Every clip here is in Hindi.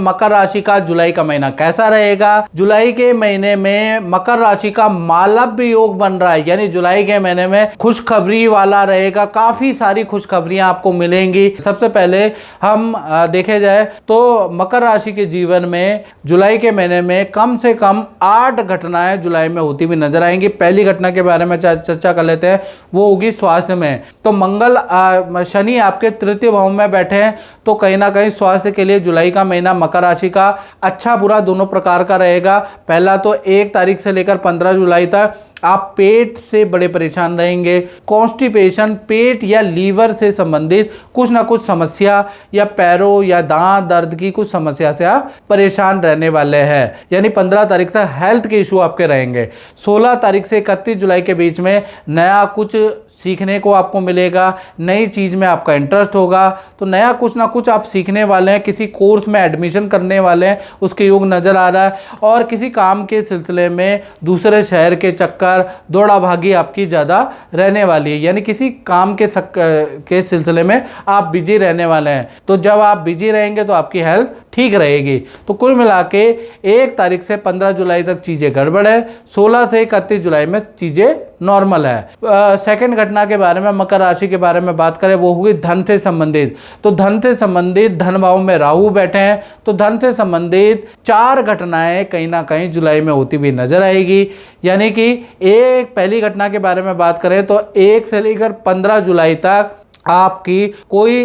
मकर राशि का जुलाई का महीना कैसा रहेगा। जुलाई के महीने में मकर राशि का मालव्य योग बन रहा है, यानी जुलाई के महीने में खुशखबरी वाला रहेगा। काफी सारी खुशखबरियां आपको मिलेंगी। सबसे पहले हम देखे जाए तो मकर राशि के जीवन में जुलाई के महीने में कम से कम 8 घटनाएं जुलाई में होती हुई नजर आएंगी। पहली घटना के बारे में चर्चा कर लेते हैं, वो होगी स्वास्थ्य में। तो मंगल शनि आपके तृतीय भाव में बैठे हैं, तो कहीं ना कहीं स्वास्थ्य के लिए जुलाई का महीना मकर राशि का अच्छा बुरा दोनों प्रकार का रहेगा। पहला तो 1 तारीख से लेकर 15 जुलाई तक आप पेट से बड़े परेशान रहेंगे। कॉन्स्टिपेशन, पेट या लीवर से संबंधित कुछ ना कुछ समस्या या पैरों या दांत दर्द की कुछ समस्या से आप परेशान रहने वाले हैं, यानी 15 तारीख तक हेल्थ के इशू आपके रहेंगे। 16 तारीख से 31 जुलाई के बीच में नया कुछ सीखने को आपको मिलेगा, नई चीज़ में आपका इंटरेस्ट होगा, तो नया कुछ ना कुछ आप सीखने वाले हैं, किसी कोर्स में एडमिशन करने वाले हैं, उसके योग नज़र आ रहा है। और किसी काम के सिलसिले में दूसरे शहर के चक्कर दौड़ा भागी आपकी ज़्यादा रहने वाली है, यानी किसी काम के सिलसिले में आप बिजी रहने वाले हैं। तो जब आप बिजी रहेंगे तो आपकी हेल्थ ठीक रहेगी। तो कुल मिला के 1 तारीख से 15 जुलाई तक चीज़ें गड़बड़ है, 16 से 31 जुलाई में चीज़ें नॉर्मल है। सेकंड घटना के बारे में मकर राशि के बारे में बात करें, वो होगी धन से संबंधित। तो धन से संबंधित धन भाव में राहु बैठे हैं, तो धन से संबंधित 4 घटनाएं कहीं ना कहीं जुलाई में होती हुई नजर आएगी। यानी कि एक पहली घटना के बारे में बात करें तो 1 से लेकर 15 जुलाई तक आपकी कोई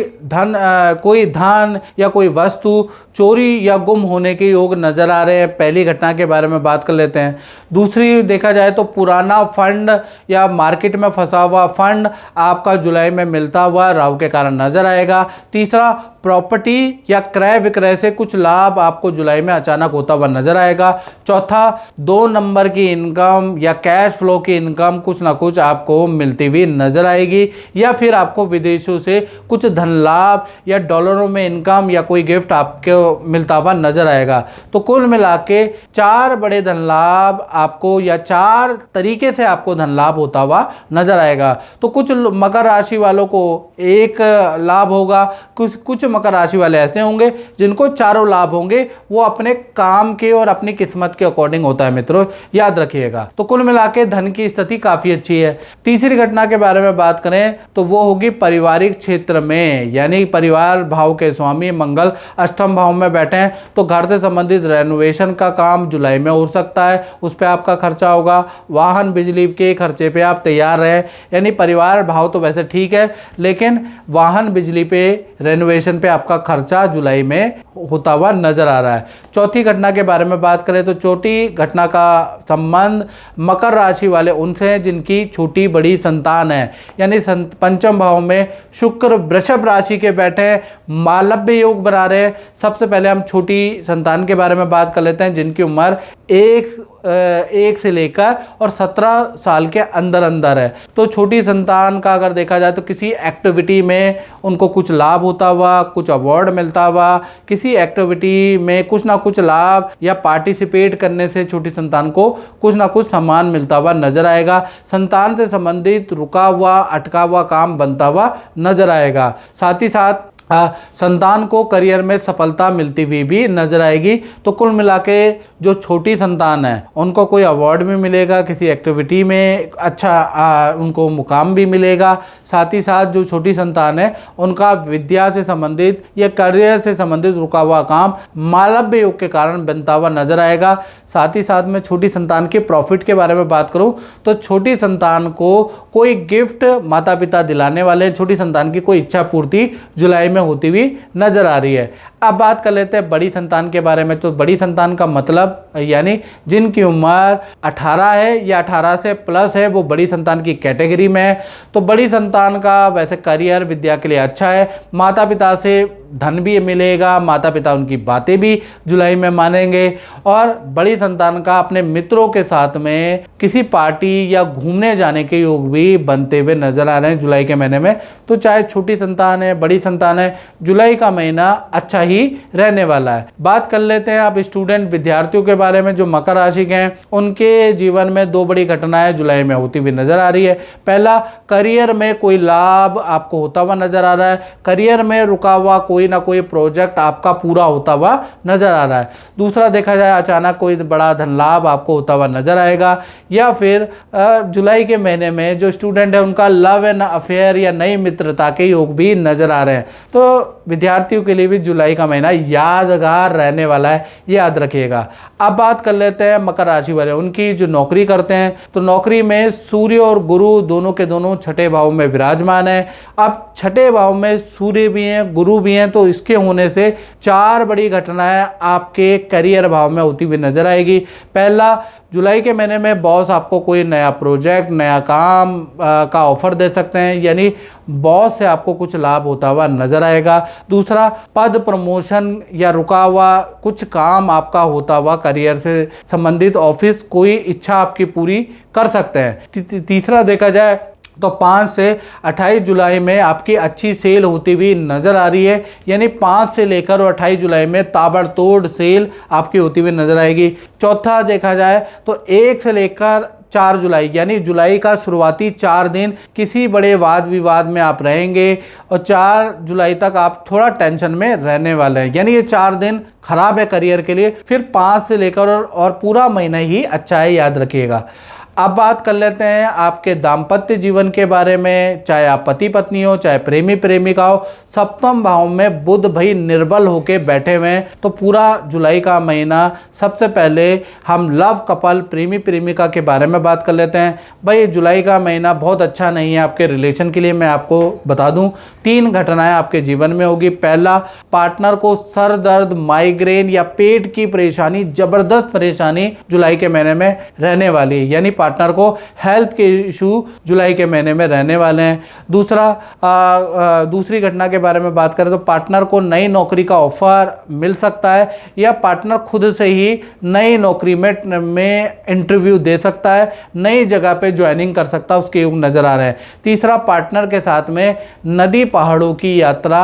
धन या कोई वस्तु चोरी या गुम होने के योग नजर आ रहे हैं। पहली घटना के बारे में बात कर लेते हैं। दूसरी देखा जाए तो पुराना फंड या मार्केट में फंसा हुआ फंड आपका जुलाई में मिलता हुआ राहु के कारण नजर आएगा। तीसरा, प्रॉपर्टी या क्रय विक्रय से कुछ लाभ आपको जुलाई में अचानक होता हुआ नजर आएगा। चौथा, 2 नंबर की इनकम या कैश फ्लो की इनकम कुछ ना कुछ आपको मिलती हुई नजर आएगी, या फिर आपको विदेशों से कुछ धन लाभ या डॉलरों में इनकम या कोई गिफ्ट आपको मिलता हुआ नजर आएगा। तो कुल मिला के 4 बड़े धन लाभ आपको या 4 तरीके से आपको धन लाभ होता हुआ नजर आएगा। तो कुछ मकर राशि वालों को एक लाभ होगा, कुछ मकर राशि वाले ऐसे होंगे जिनको चारों लाभ होंगे। वो अपने काम के और अपनी किस्मत के अकॉर्डिंग होता है मित्रों, याद रखिएगा। तो कुल मिला के धन की स्थिति काफी अच्छी है। तीसरी घटना के बारे में बात करें तो वो होगी पारिवारिक क्षेत्र में, यानी परिवार भाव के स्वामी मंगल अष्टम भाव में बैठे हैं, तो घर से संबंधित रेनोवेशन का काम जुलाई में हो सकता है, उस पर आपका खर्चा होगा। वाहन बिजली के खर्चे पे आप तैयार रहें, यानी परिवार भाव तो वैसे ठीक है, लेकिन वाहन बिजली पे रेनोवेशन पे आपका खर्चा जुलाई में होता हुआ नजर आ रहा है। चौथी घटना के बारे में बात करें तो चौथी घटना का संबंध मकर राशि वाले उनसे हैं जिनकी छोटी बड़ी संतान है, यानी पंचम भाव में शुक्र वृषभ राशि के बैठे मालव्य योग बना रहे हैं। सबसे पहले हम छोटी संतान के बारे में बात कर लेते हैं जिनकी उम्र 1 से लेकर और 17 साल के अंदर अंदर है। तो छोटी संतान का अगर देखा जाए तो किसी एक्टिविटी में उनको कुछ लाभ होता हुआ, कुछ अवार्ड मिलता हुआ, किसी एक्टिविटी में कुछ ना कुछ लाभ या पार्टिसिपेट करने से छोटी संतान को कुछ ना कुछ सम्मान मिलता हुआ नजर आएगा। संतान से संबंधित रुका हुआ अटका हुआ काम बनता हुआ नजर आएगा। साथ ही साथ संतान को करियर में सफलता मिलती हुई भी नजर आएगी। तो कुल मिला के जो छोटी संतान है उनको कोई अवार्ड भी मिलेगा, किसी एक्टिविटी में अच्छा उनको मुकाम भी मिलेगा। साथ ही साथ जो छोटी संतान है उनका विद्या से संबंधित या करियर से संबंधित रुका हुआ काम मालव्य योग के कारण बनता हुआ नजर आएगा। साथ ही साथ में छोटी संतान के प्रॉफिट के बारे में बात करूं तो छोटी संतान को कोई गिफ्ट माता पिता दिलाने वाले हैं, छोटी संतान की कोई इच्छा पूर्ति जुलाई में होती हुई नजर आ रही है। अब बात कर लेते हैं बड़ी संतान के बारे में। तो बड़ी संतान का मतलब यानी जिनकी उम्र 18 है या 18 से प्लस है, वो बड़ी संतान की कैटेगरी में है। तो बड़ी संतान का वैसे करियर विद्या के लिए अच्छा है, माता पिता से धन भी मिलेगा, माता पिता उनकी बातें भी जुलाई में मानेंगे। और बड़ी संतान का अपने मित्रों के साथ में किसी पार्टी या घूमने जाने के योग भी बनते हुए नजर आ रहे हैं जुलाई के महीने में। तो चाहे छोटी संतान है बड़ी संतान है, है, जुलाई का महीना अच्छा ही रहने वाला है। बात कर लेते हैं अब स्टूडेंट विद्यार्थियों के बारे में जो मकर राशि के हैं, उनके जीवन में दो बड़ी घटनाएं जुलाई में होती हुई नजर आ रही है। पहला, करियर में कोई लाभ आपको होता हुआ नजर आ रहा है, करियर में रुका हुआ कोई ना कोई प्रोजेक्ट आपका पूरा होता हुआ नजर आ रहा है। दूसरा, देखा जाए अचानक कोई बड़ा धन लाभ आपको होता हुआ नजर आएगा, या फिर जुलाई के महीने में जो स्टूडेंट है उनका लव एंड अफेयर या नई मित्रता के योग भी नजर आ रहे हैं। तो विद्यार्थियों के लिए भी जुलाई का महीना यादगार रहने वाला है, याद रखिएगा। अब बात कर लेते हैं मकर राशि वाले, उनकी जो नौकरी करते हैं, तो नौकरी में सूर्य और गुरु दोनों के दोनों छठे भाव में विराजमान है। अब छठे भाव में सूर्य भी हैं, गुरु भी हैं, तो इसके होने से चार बड़ी घटनाएं आपके करियर भाव में होती हुई नजर आएगी। पहला, जुलाई के महीने में बॉस आपको कोई नया प्रोजेक्ट, नया काम का ऑफर दे सकते हैं, यानी बॉस से आपको कुछ लाभ होता हुआ नजर आएगा। दूसरा, पद प्रमोशन या रुका हुआ कुछ काम आपका होता हुआ करियर से संबंधित ऑफिस कोई इच्छा आपकी पूरी कर सकते हैं। तीसरा, देखा जाए तो 5 से 28 जुलाई में आपकी अच्छी सेल होती हुई नज़र आ रही है, यानी 5 से लेकर और 28 जुलाई में ताबड़तोड़ सेल आपकी होती हुई नज़र आएगी। चौथा, देखा जाए तो 1 से लेकर 4 जुलाई, यानी जुलाई का शुरुआती 4 दिन किसी बड़े वाद विवाद में आप रहेंगे और 4 जुलाई तक आप थोड़ा टेंशन में रहने वाले हैं, यानी ये 4 दिन खराब है करियर के लिए। फिर 5 से लेकर और पूरा महीना ही अच्छा है, याद रखिएगा। अब बात कर लेते हैं आपके दाम्पत्य जीवन के बारे में, चाहे आप पति पत्नी हो, चाहे प्रेमी प्रेमिका हो। सप्तम भाव में बुध भाई निर्बल होके बैठे हुए हैं, तो पूरा जुलाई का महीना सबसे पहले हम लव कपल, प्रेमी प्रेमिका के बारे में बात कर लेते हैं। भाई जुलाई का महीना बहुत अच्छा नहीं है आपके रिलेशन के लिए। मैं आपको बता दूं, 3 घटनाएं आपके जीवन में होगी। पहला, पार्टनर को सर दर्द, माइग्रेन या पेट की परेशानी, जबरदस्त परेशानी जुलाई के महीने में रहने वाली है, यानी पार्टनर को हेल्थ के इशू जुलाई के महीने में रहने वाले हैं। दूसरा, दूसरी घटना के बारे में बात करें तो पार्टनर को नई नौकरी का ऑफर मिल सकता है, या पार्टनर खुद से ही नई नौकरी में इंटरव्यू दे सकता है, नई जगह पे ज्वाइनिंग कर सकता है, उसके योग नजर आ रहे हैं। तीसरा, पार्टनर के साथ में नदी पहाड़ों की यात्रा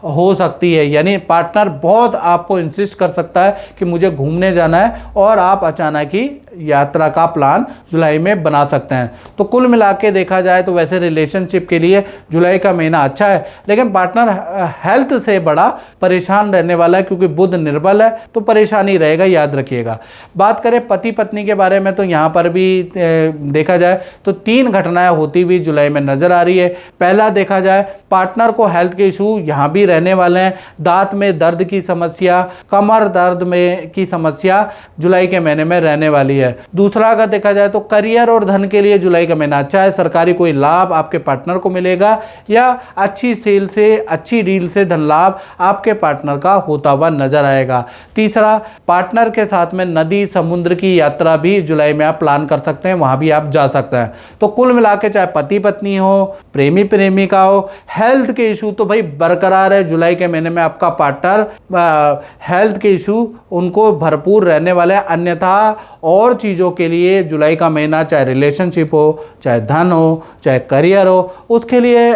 हो सकती है, यानी पार्टनर बहुत आपको इंसिस्ट कर सकता है कि मुझे घूमने जाना है, और आप अचानक ही यात्रा का प्लान जुलाई में बना सकते हैं। तो कुल मिला के देखा जाए तो वैसे रिलेशनशिप के लिए जुलाई का महीना अच्छा है, लेकिन पार्टनर हेल्थ से बड़ा परेशान रहने वाला है, क्योंकि बुध निर्बल है, तो परेशानी रहेगा, याद रखिएगा। बात करें पति पत्नी के बारे में, तो यहाँ पर भी देखा जाए तो 3 घटनाएं होती हुई जुलाई में नजर आ रही है। पहला, देखा जाए पार्टनर को हेल्थ के इशू यहाँ भी रहने वाले हैं, दांत में दर्द की समस्या, कमर दर्द में की समस्या जुलाई के महीने में रहने वाली है। दूसरा, अगर देखा जाए तो करियर और धन के लिए जुलाई का महीना अच्छा है। सरकारी कोई लाभ आपके पार्टनर को मिलेगा, या अच्छी सेल से, अच्छी डील से धन लाभ आपके पार्टनर का होता हुआ नजर आएगा। तीसरा, पार्टनर के साथ में नदी समुद्र की यात्रा भी जुलाई में आप प्लान कर सकते हैं, वहां भी आप जा सकते हैं। तो कुल मिला के चाहे पति पत्नी हो, प्रेमी प्रेमिका हो, हेल्थ के इशू तो भाई बरकरार है। जुलाई के महीने में आपका पार्टनर हेल्थ के इशू उनको भरपूर रहने वाले हैं, अन्यथा और चीज़ों के लिए जुलाई का महीना, चाहे रिलेशनशिप हो, चाहे धन हो, चाहे करियर हो, उसके लिए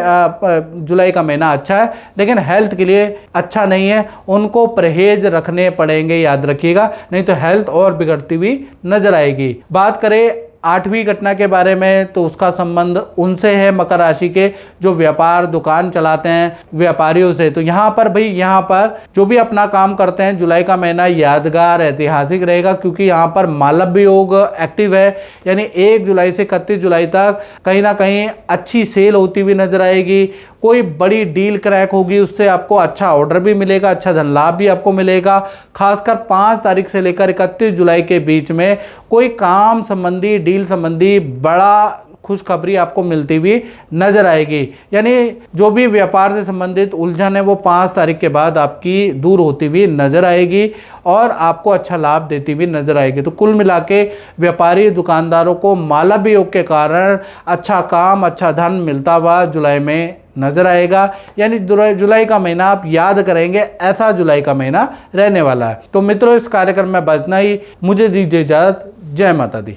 जुलाई का महीना अच्छा है, लेकिन हेल्थ के लिए अच्छा नहीं है। उनको परहेज रखने पड़ेंगे, याद रखिएगा, नहीं तो हेल्थ और बिगड़ती हुई नजर आएगी। बात करें 8वीं घटना के बारे में, तो उसका संबंध उनसे है मकर राशि के जो व्यापार दुकान चलाते हैं, व्यापारियों से। तो यहाँ पर भाई, यहाँ पर जो भी अपना काम करते हैं, जुलाई का महीना यादगार ऐतिहासिक रहेगा, क्योंकि यहाँ पर मालव्य योग एक्टिव है, यानी 1 जुलाई से 31 जुलाई तक कहीं ना कहीं अच्छी सेल होती हुई नजर आएगी। कोई बड़ी डील क्रैक होगी, उससे आपको अच्छा ऑर्डर भी मिलेगा, अच्छा धन लाभ भी आपको मिलेगा। खासकर 5 तारीख से लेकर 31 जुलाई के बीच में कोई काम संबंधी, डील संबंधी बड़ा खुशखबरी आपको मिलती हुई नजर आएगी, यानी जो भी व्यापार से संबंधित उलझन है वो 5 तारीख के बाद आपकी दूर होती हुई नजर आएगी और आपको अच्छा लाभ देती हुई नजर आएगी। तो कुल मिला के व्यापारी दुकानदारों को मालव्य योग के कारण अच्छा काम, अच्छा धन मिलता हुआ जुलाई में नजर आएगा, यानी जुलाई का महीना आप याद करेंगे, ऐसा जुलाई का महीना रहने वाला है। तो मित्रों, इस कार्यक्रम में बतना ही, मुझे दीजिए इजाजत। जय माता दी।